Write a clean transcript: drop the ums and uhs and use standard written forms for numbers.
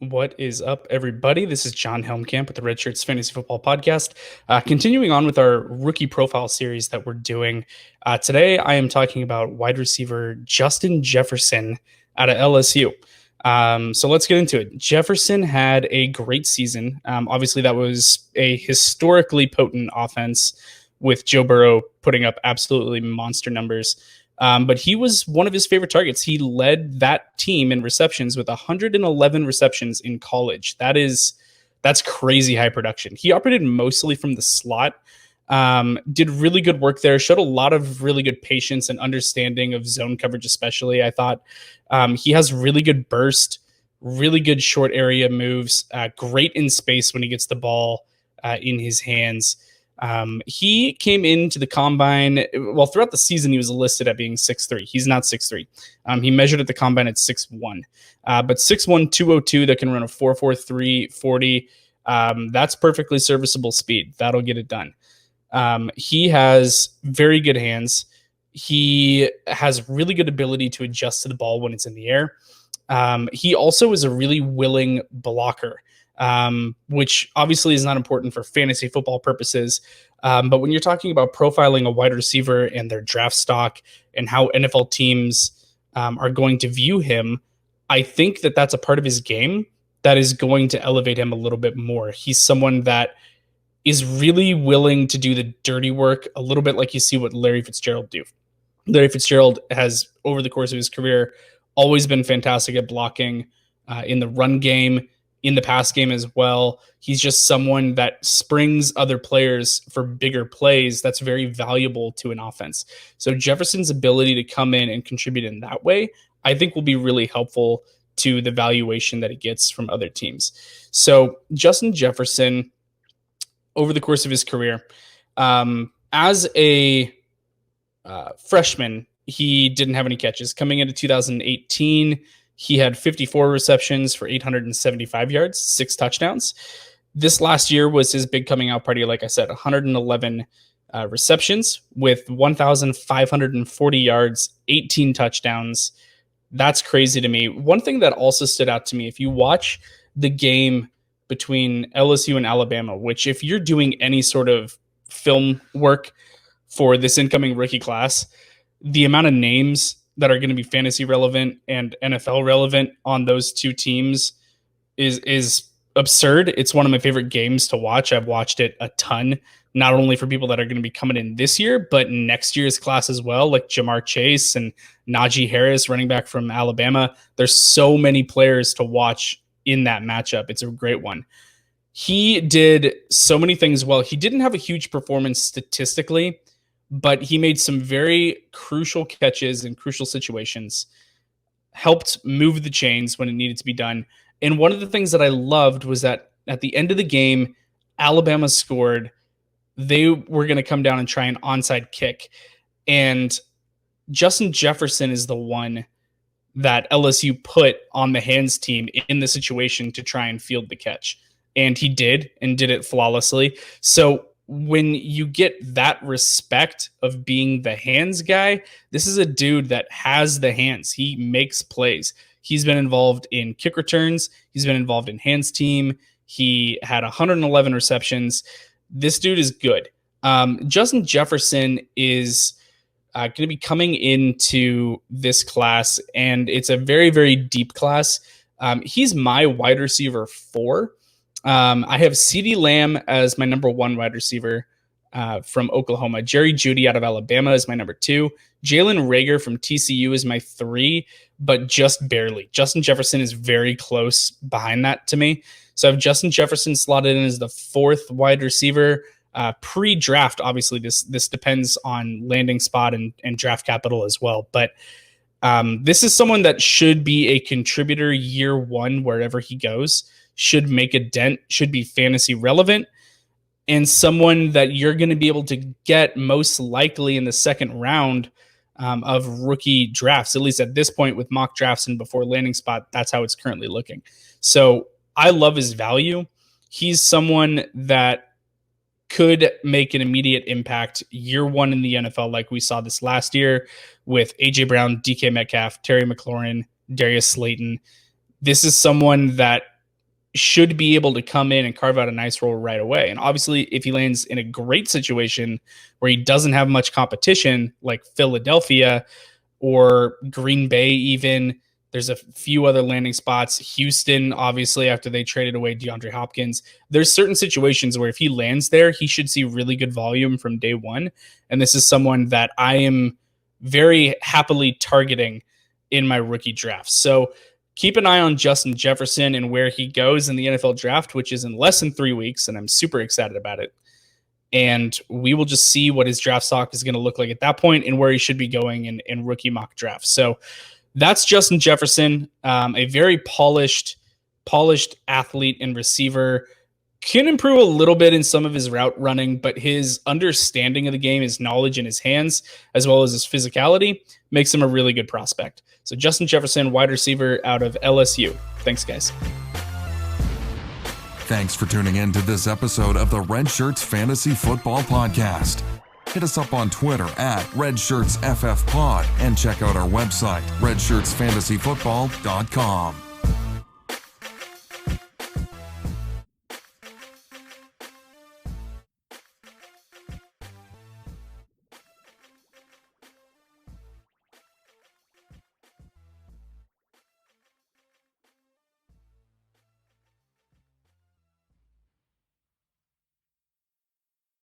What is up, everybody? This is John Helmkamp with the Red Shirts Fantasy Football Podcast. Continuing on with our rookie profile series that we're doing. Today, I am talking about wide receiver Justin Jefferson out of LSU. So let's get into it. Jefferson had a great season. Obviously, that was a historically potent offense with Joe Burrow putting up absolutely monster numbers. But he was one of his favorite targets. He led that team in receptions with 111 receptions in college. That's crazy high production. He operated mostly from the slot, did really good work there, showed a lot of really good patience and understanding of zone coverage, especially. I thought he has really good burst, really good short area moves, great in space when he gets the ball in his hands. He came into the combine. Well, throughout the season, he was listed at being 6'3". He's not 6'3". He measured at the combine at 6'1". But 6'1", 202 that can run a 4.43 40. That's perfectly serviceable speed. That'll get it done. He has very good hands. He has really good ability to adjust to the ball when it's in the air. He also is a really willing blocker. Which obviously is not important for fantasy football purposes. But when you're talking about profiling a wide receiver and their draft stock and how NFL teams are going to view him, I think that that's a part of his game that is going to elevate him a little bit more. He's someone that is really willing to do the dirty work, a little bit like you see what Larry Fitzgerald do. Larry Fitzgerald has, over the course of his career, always been fantastic at blocking in the run game, in the pass game as well. He's just someone that springs other players for bigger plays. That's very valuable to an offense. So Jefferson's ability to come in and contribute in that way, I think will be really helpful to the valuation that he gets from other teams. So Justin Jefferson, over the course of his career, as a freshman, he didn't have any catches. Coming into 2018, he had 54 receptions for 875 yards, 6 touchdowns. This last year was his big coming out party. Like I said, 111 receptions with 1,540 yards, 18 touchdowns. That's crazy to me. One thing that also stood out to me, if you watch the game between LSU and Alabama, which if you're doing any sort of film work for this incoming rookie class, the amount of names that are going to be fantasy relevant and NFL relevant on those two teams is absurd. It's one of my favorite games to watch. I've watched it a ton, not only for people that are going to be coming in this year, but next year's class as well, like Jamar Chase and Najee Harris, running back from Alabama. There's so many players to watch in that matchup. It's a great one. He did so many things well. He didn't have a huge performance statistically, but he made some very crucial catches in crucial situations, helped move the chains when it needed to be done. And one of the things that I loved was that at the end of the game, Alabama scored. They were going to come down and try an onside kick. And Justin Jefferson is the one that LSU put on the hands team in the situation to try and field the catch. And he did, and did it flawlessly. So when you get that respect of being the hands guy, this is a dude that has the hands. He makes plays. He's been involved in kick returns. He's been involved in hands team. He had 111 receptions. This dude is good. Justin Jefferson is going to be coming into this class, and it's a very, very deep class. He's my wide receiver 4. I have CeeDee Lamb as my number 1 wide receiver from Oklahoma. Jerry Jeudy out of Alabama is my number 2. Jalen Reagor from TCU is my 3, but just barely. Justin Jefferson is very close behind that to me. So I have Justin Jefferson slotted in as the 4th wide receiver. Pre-draft, obviously, this depends on landing spot and draft capital as well. But this is someone that should be a contributor year 1 wherever he goes, should make a dent, should be fantasy relevant, and someone that you're going to be able to get most likely in the second round of rookie drafts, at least at this point with mock drafts and before landing spot. That's how it's currently looking. So I love his value. He's someone that could make an immediate impact year 1 in the NFL, like we saw this last year with A.J. Brown, DK Metcalf, Terry McLaurin, Darius Slayton. This is someone that should be able to come in and carve out a nice role right away. And obviously, if he lands in a great situation where he doesn't have much competition, like Philadelphia or Green Bay, even, there's a few other landing spots. Houston, obviously, after they traded away DeAndre Hopkins, there's certain situations where if he lands there, he should see really good volume from day one. And this is someone that I am very happily targeting in my rookie draft. So keep an eye on Justin Jefferson and where he goes in the NFL draft, which is in less than 3 weeks, and I'm super excited about it. And we will just see what his draft stock is going to look like at that point and where he should be going in rookie mock drafts. So that's Justin Jefferson, a very polished athlete and receiver. Can improve a little bit in some of his route running, but his understanding of the game, his knowledge in his hands, as well as his physicality, makes him a really good prospect. So Justin Jefferson, wide receiver out of LSU. Thanks, guys. Thanks for tuning in to this episode of the Red Shirts Fantasy Football Podcast. Hit us up on Twitter at RedShirtsFFPod and check out our website, redshirtsfantasyfootball.com.